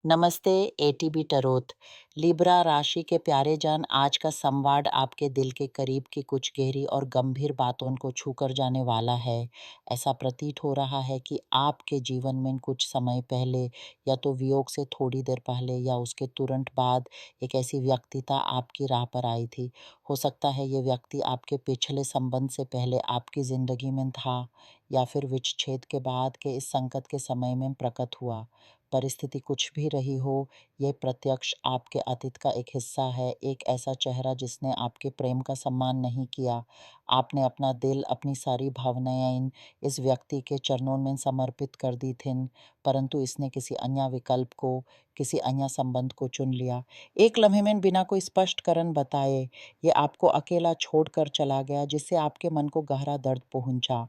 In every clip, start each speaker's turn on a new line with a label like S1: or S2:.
S1: नमस्ते ATB टरोत। Libra राशि के प्यारे जन, आज का संवाद आपके दिल के करीब की कुछ गहरी और गंभीर बातों को छूकर जाने वाला है। ऐसा प्रतीत हो रहा है कि आपके जीवन में कुछ समय पहले, या तो वियोग से थोड़ी देर पहले या उसके तुरंत बाद, एक ऐसी व्यक्तिता आपकी राह पर आई थी। हो सकता है ये व्यक्ति आपके पिछले संबंध से पहले आपकी जिंदगी में था, या फिर विच्छेद के बाद के इस संकट के समय में प्रकट हुआ। परिस्थिति कुछ भी रही हो, ये प्रत्यक्ष आपके अतीत का एक हिस्सा है। एक ऐसा चेहरा जिसने आपके प्रेम का सम्मान नहीं किया। आपने अपना दिल, अपनी सारी भावनाएं इस व्यक्ति के चरणों में समर्पित कर दी थीं, परंतु इसने किसी अन्य विकल्प को, किसी अन्य संबंध को चुन लिया। एक लम्हे में बिना कोई स्पष्ट कारण बताए ये आपको अकेला छोड़कर चला गया, जिससे आपके मन को गहरा दर्द पहुंचा।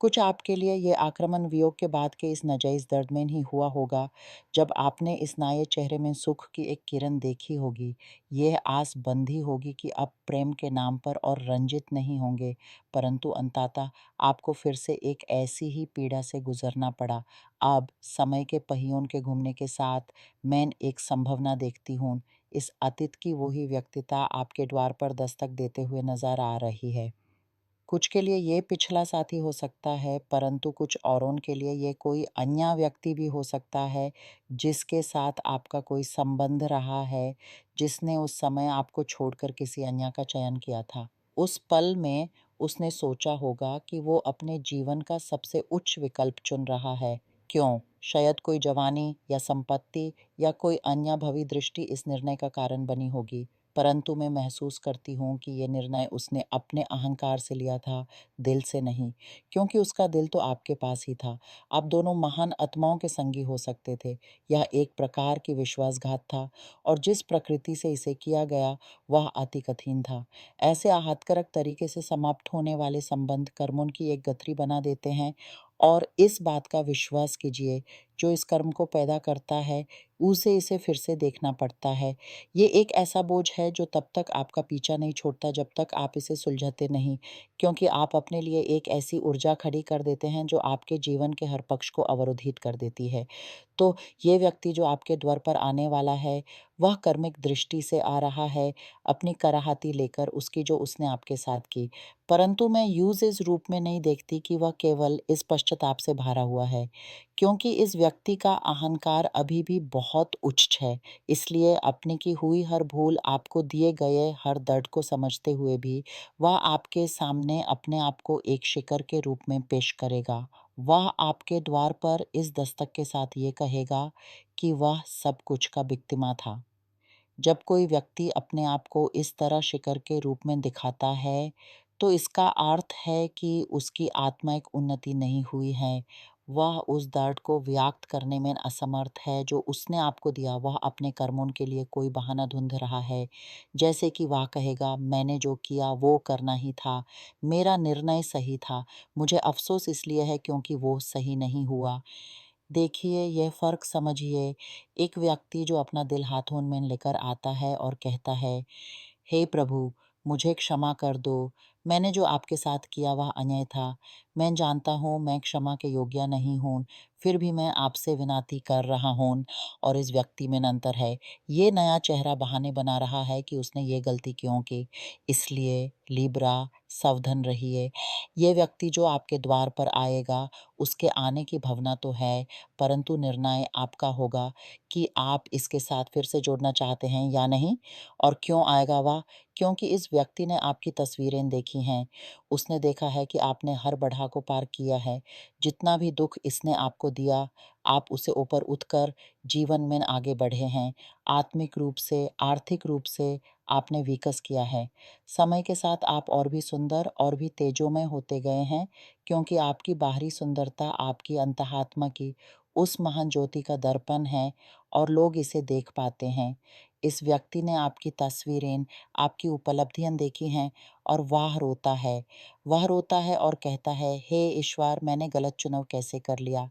S1: कुछ आपके लिए ये आक्रमण वियोग के बाद के इस नाजायज़ दर्द में ही हुआ होगा, जब आपने इस नए चेहरे में सुख की एक किरण देखी होगी। यह आस बंधी होगी कि अब प्रेम के नाम पर और रंजित नहीं होंगे, परंतु अंततः आपको फिर से एक ऐसी ही पीड़ा से गुजरना पड़ा। अब समय के पहियों के घूमने के साथ मैं एक संभावना देखती हूँ। इस अतीत की वही व्यक्तिता आपके द्वार पर दस्तक देते हुए नजर आ रही है। कुछ के लिए ये पिछला साथी हो सकता है, परंतु कुछ औरों के लिए ये कोई अन्य व्यक्ति भी हो सकता है, जिसके साथ आपका कोई संबंध रहा है, जिसने उस समय आपको छोड़कर किसी अन्य का चयन किया था। उस पल में उसने सोचा होगा कि वो अपने जीवन का सबसे उच्च विकल्प चुन रहा है। क्यों? शायद कोई जवानी या संपत्ति या कोई अन्य भवी दृष्टि इस निर्णय का कारण बनी होगी। परंतु मैं महसूस करती हूँ कि ये निर्णय उसने अपने अहंकार से लिया था, दिल से नहीं, क्योंकि उसका दिल तो आपके पास ही था। आप दोनों महान आत्माओं के संगी हो सकते थे। यह एक प्रकार की विश्वासघात था, और जिस प्रकृति से इसे किया गया वह अति कठिन था। ऐसे आहतकारक तरीके से समाप्त होने वाले संबंध कर्मों की एक गठरी बना देते हैं, और इस बात का विश्वास कीजिए, जो इस कर्म को पैदा करता है उसे इसे फिर से देखना पड़ता है। ये एक ऐसा बोझ है जो तब तक आपका पीछा नहीं छोड़ता जब तक आप इसे सुलझाते नहीं, क्योंकि आप अपने लिए एक ऐसी ऊर्जा खड़ी कर देते हैं जो आपके जीवन के हर पक्ष को अवरोधित कर देती है। तो ये व्यक्ति जो आपके द्वार पर आने वाला है, वह कर्मिक दृष्टि से आ रहा है, अपनी कराहती लेकर, उसकी जो उसने आपके साथ की। परंतु मैं यूज इस रूप में नहीं देखती कि वह केवल इस पश्चाताप से भरा हुआ है, क्योंकि इस व्यक्ति का अहंकार अभी भी बहुत उच्च है। इसलिए अपने की हुई हर भूल, आपको दिए गए हर दर्द को समझते हुए भी वह आपके सामने अपने आप को एक शिकार के रूप में पेश करेगा। वह आपके द्वार पर इस दस्तक के साथ ये कहेगा कि वह सब कुछ का बिक्तिमा था। जब कोई व्यक्ति अपने आप को इस तरह शिकार के रूप में दिखाता है, तो इसका अर्थ है कि उसकी आत्मिक उन्नति नहीं हुई है। वह उस दर्द को व्यक्त करने में असमर्थ है जो उसने आपको दिया। वह अपने कर्मों के लिए कोई बहाना ढूंढ रहा है, जैसे कि वह कहेगा, मैंने जो किया वो करना ही था, मेरा निर्णय सही था, मुझे अफसोस इसलिए है क्योंकि वो सही नहीं हुआ। देखिए, यह फ़र्क समझिए। एक व्यक्ति जो अपना दिल हाथों में लेकर आता है और कहता है, हे प्रभु, मुझे क्षमा कर दो। मैंने जो आपके साथ किया वह अन्याय था। मैं जानता हूँ मैं क्षमा के योग्य नहीं हूँ, फिर भी मैं आपसे विनती कर रहा हूँ। और इस व्यक्ति में अंतर है। ये नया चेहरा बहाने बना रहा है कि उसने ये गलती क्यों की। इसलिए लिब्रा, सावधान रहिए। ये व्यक्ति जो आपके द्वार पर आएगा, उसके आने की भावना तो है, परंतु निर्णय आपका होगा कि आप इसके साथ फिर से जोड़ना चाहते हैं या नहीं। और क्यों आएगा वह? क्योंकि इस व्यक्ति ने आपकी तस्वीरें देखी हैं। उसने देखा है कि आपने हर बाधा को पार किया है। जितना भी दुख इसने आपको दिया, आप उसे ऊपर उठकर जीवन में आगे बढ़े हैं। आत्मिक रूप से, आर्थिक रूप से आपने विकास किया है। समय के साथ आप और भी सुंदर और भी तेजोमय होते गए हैं, क्योंकि आपकी बाहरी सुंदरता आपकी अंतरात्मा की उस महान ज्योति का दर्पण है, और लोग इसे देख पाते हैं। इस व्यक्ति ने आपकी तस्वीरें, आपकी उपलब्धियां देखी हैं, और वह रोता है। वह रोता है और कहता है, हे ईश्वर, मैंने गलत चुनाव कैसे कर लिया।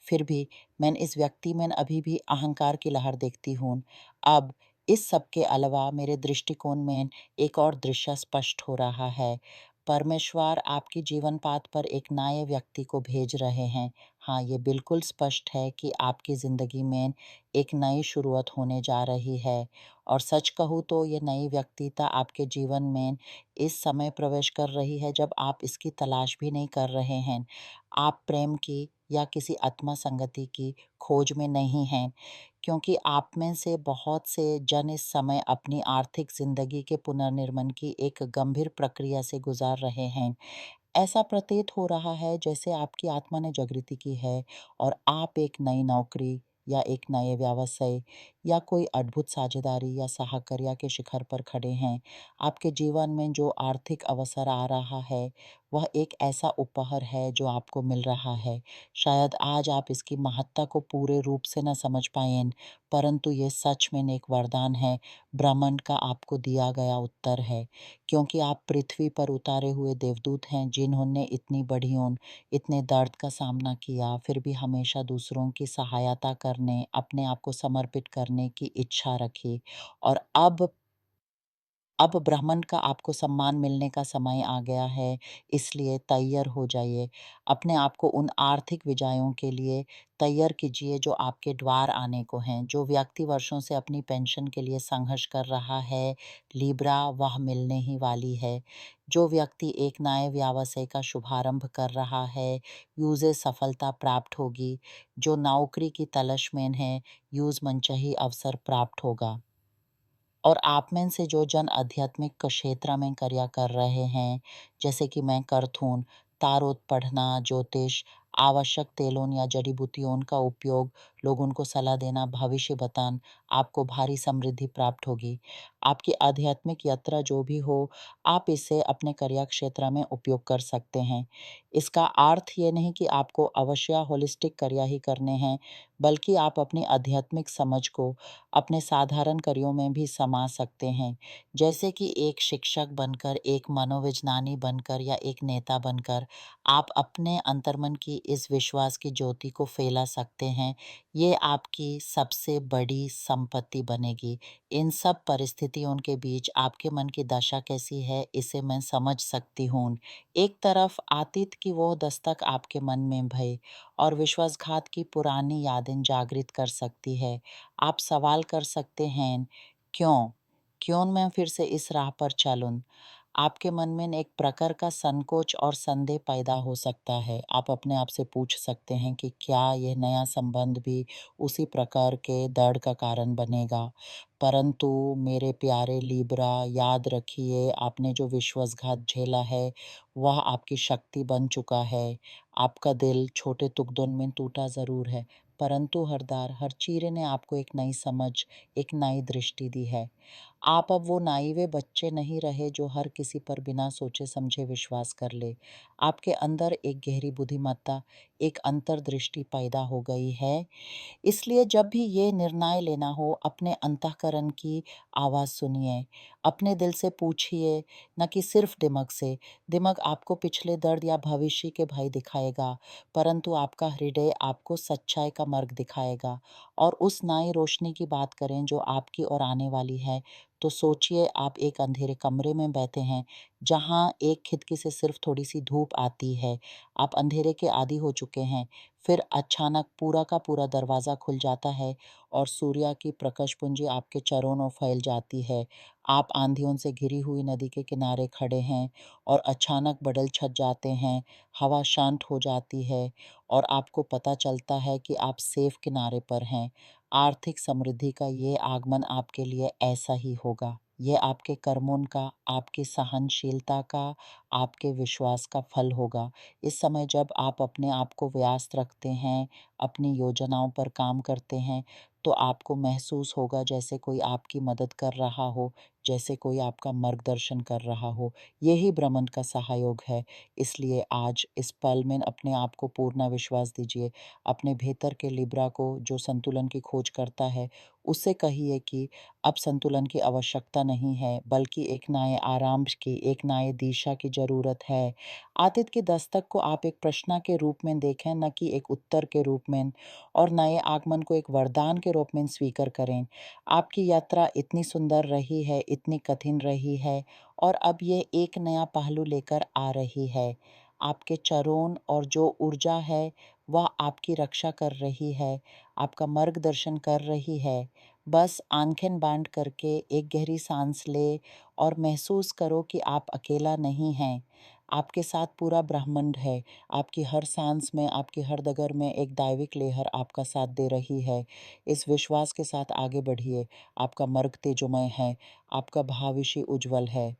S1: फिर भी मैं इस व्यक्ति में अभी भी अहंकार की लहर देखती हूँ। अब इस सब के अलावा मेरे दृष्टिकोण में एक और दृश्य स्पष्ट हो रहा है। परमेश्वर आपकी जीवन पाथ पर एक नए व्यक्ति को भेज रहे हैं। हाँ, ये बिल्कुल स्पष्ट है कि आपकी ज़िंदगी में एक नई शुरुआत होने जा रही है और सच कहूँ तो ये नई व्यक्तिता आपके जीवन में इस समय प्रवेश कर रही है जब आप इसकी तलाश भी नहीं कर रहे हैं। आप प्रेम की या किसी आत्मा संगति की खोज में नहीं हैं, क्योंकि आप में से बहुत से जन इस समय अपनी आर्थिक ज़िंदगी के पुनर्निर्माण की एक गंभीर प्रक्रिया से गुज़र रहे हैं। ऐसा प्रतीत हो रहा है जैसे आपकी आत्मा ने जागृति की है और आप एक नई नौकरी या एक नए व्यवसाय या कोई अद्भुत साझेदारी या सहकार्य के शिखर पर खड़े हैं। आपके जीवन में जो आर्थिक अवसर आ रहा है, वह एक ऐसा उपहार है जो आपको मिल रहा है। शायद आज आप इसकी महत्ता को पूरे रूप से न समझ पाएँ, परंतु ये सच में एक वरदान है, ब्रह्मांड का आपको दिया गया उत्तर है। क्योंकि आप पृथ्वी पर उतारे हुए देवदूत हैं जिन्होंने इतनी बड़ी इतने दर्द का सामना किया, फिर भी हमेशा दूसरों की सहायता करने, अपने आप को समर्पित करने की इच्छा रखी और अब ब्राह्मण का आपको सम्मान मिलने का समय आ गया है, इसलिए तैयार हो जाइए। अपने आप को उन आर्थिक विजयों के लिए तैयार कीजिए जो आपके द्वार आने को हैं। जो व्यक्ति वर्षों से अपनी पेंशन के लिए संघर्ष कर रहा है, लिब्रा वह मिलने ही वाली है। जो व्यक्ति एक नए व्यवसाय का शुभारंभ कर रहा है, उसे सफलता प्राप्त होगी। जो नौकरी की तलाश में है, उसे मनचाही अवसर प्राप्त होगा। और आप में से जो जन आध्यात्मिक क्षेत्र में कार्य कर रहे हैं, जैसे कि मैं करथून, तारोत पढ़ना, ज्योतिष, आवश्यक तेलों या जड़ी-बूटियों का उपयोग, लोगों को सलाह देना, भविष्य बताना, आपको भारी समृद्धि प्राप्त होगी। आपकी आध्यात्मिक यात्रा जो भी हो, आप इसे अपने कार्य क्षेत्र में उपयोग कर सकते हैं। इसका अर्थ ये नहीं कि आपको अवश्य होलिस्टिक कार्य ही करने हैं, बल्कि आप अपनी आध्यात्मिक समझ को अपने साधारण कार्यों में भी समा सकते हैं, जैसे कि एक शिक्षक बनकर, एक मनोविज्ञानी बनकर या एक नेता बनकर आप अपने अंतर्मन की इस विश्वास की ज्योति को फैला सकते हैं। ये आपकी सबसे बड़ी संपत्ति बनेगी। इन सब परिस्थितियों के बीच आपके मन की दशा कैसी है, इसे मैं समझ सकती हूँ। एक तरफ अतीत की वो दस्तक आपके मन में भय और विश्वासघात की पुरानी यादें जागृत कर सकती है। आप सवाल कर सकते हैं, क्यों? क्यों मैं फिर से इस राह पर चलूँ? आपके मन में एक प्रकार का संकोच और संदेह पैदा हो सकता है। आप अपने आप से पूछ सकते हैं कि क्या यह नया संबंध भी उसी प्रकार के दर्द का कारण बनेगा? परंतु मेरे प्यारे लिब्रा, याद रखिए आपने जो विश्वासघात झेला है, वह आपकी शक्ति बन चुका है। आपका दिल छोटे टुकड़ों में टूटा ज़रूर है, परंतु हर चीरे ने आपको एक नई समझ, एक नई दृष्टि दी है। आप अब वो नाइवे बच्चे नहीं रहे जो हर किसी पर बिना सोचे समझे विश्वास कर ले। आपके अंदर एक गहरी बुद्धिमत्ता, एक अंतर्दृष्टि पैदा हो गई है। इसलिए जब भी ये निर्णय लेना हो, अपने अंतःकरण की आवाज़ सुनिए। अपने दिल से पूछिए, न कि सिर्फ दिमाग से। दिमाग आपको पिछले दर्द या भविष्य के भय दिखाएगा, परंतु आपका हृदय आपको सच्चाई का मार्ग दिखाएगा। और उस नई रोशनी की बात करें जो आपकी ओर आने वाली है, तो सोचिए आप एक अंधेरे कमरे में बैठे हैं, जहाँ एक खिड़की से सिर्फ थोड़ी-सी धूप आती है। आप अंधेरे के आदी हो चुके हैं। फिर अचानक पूरा का पूरा दरवाज़ा खुल जाता है और सूर्य की प्रकाशपुंज आपके चारों ओर फैल जाती है। आप आंधियों से घिरी हुई नदी के किनारे खड़े हैं और अचानक बादल छट जाते हैं, हवा शांत हो जाती है और आपको पता चलता है कि आप सेफ किनारे पर हैं। आर्थिक समृद्धि का ये आगमन आपके लिए ऐसा ही होगा। ये आपके कर्मों का, आपकी सहनशीलता का, आपके विश्वास का फल होगा। इस समय जब आप अपने आप को व्यस्त रखते हैं, अपनी योजनाओं पर काम करते हैं, तो आपको महसूस होगा जैसे कोई आपकी मदद कर रहा हो, जैसे कोई आपका मार्गदर्शन कर रहा हो। यही ब्रह्मांड का सहयोग है। इसलिए आज इस पल में अपने आप को पूर्ण विश्वास दीजिए। अपने भीतर के लिब्रा को जो संतुलन की खोज करता है, उससे कहिए कि अब संतुलन की आवश्यकता नहीं है, बल्कि एक नए आराम की, एक नए दिशा की ज़रूरत है। आतिथ्य की दस्तक को आप एक प्रश्न के रूप में देखें, न कि एक उत्तर के रूप में, और नए आगमन को एक वरदान के रूप में स्वीकार करें। आपकी यात्रा इतनी सुंदर रही है, इतनी कठिन रही है, और अब ये एक नया पहलू लेकर आ रही है। आपके चरों और जो ऊर्जा है, वह आपकी रक्षा कर रही है, आपका मार्गदर्शन कर रही है। बस आँखें बंद करके एक गहरी सांस लें और महसूस करो कि आप अकेला नहीं हैं। आपके साथ पूरा ब्रह्मांड है। आपकी हर सांस में, आपकी हर डगर में एक दैविक लहर आपका साथ दे रही है। इस विश्वास के साथ आगे बढ़िए। आपका मार्ग तेजोमय है, आपका भविष्य उज्जवल है।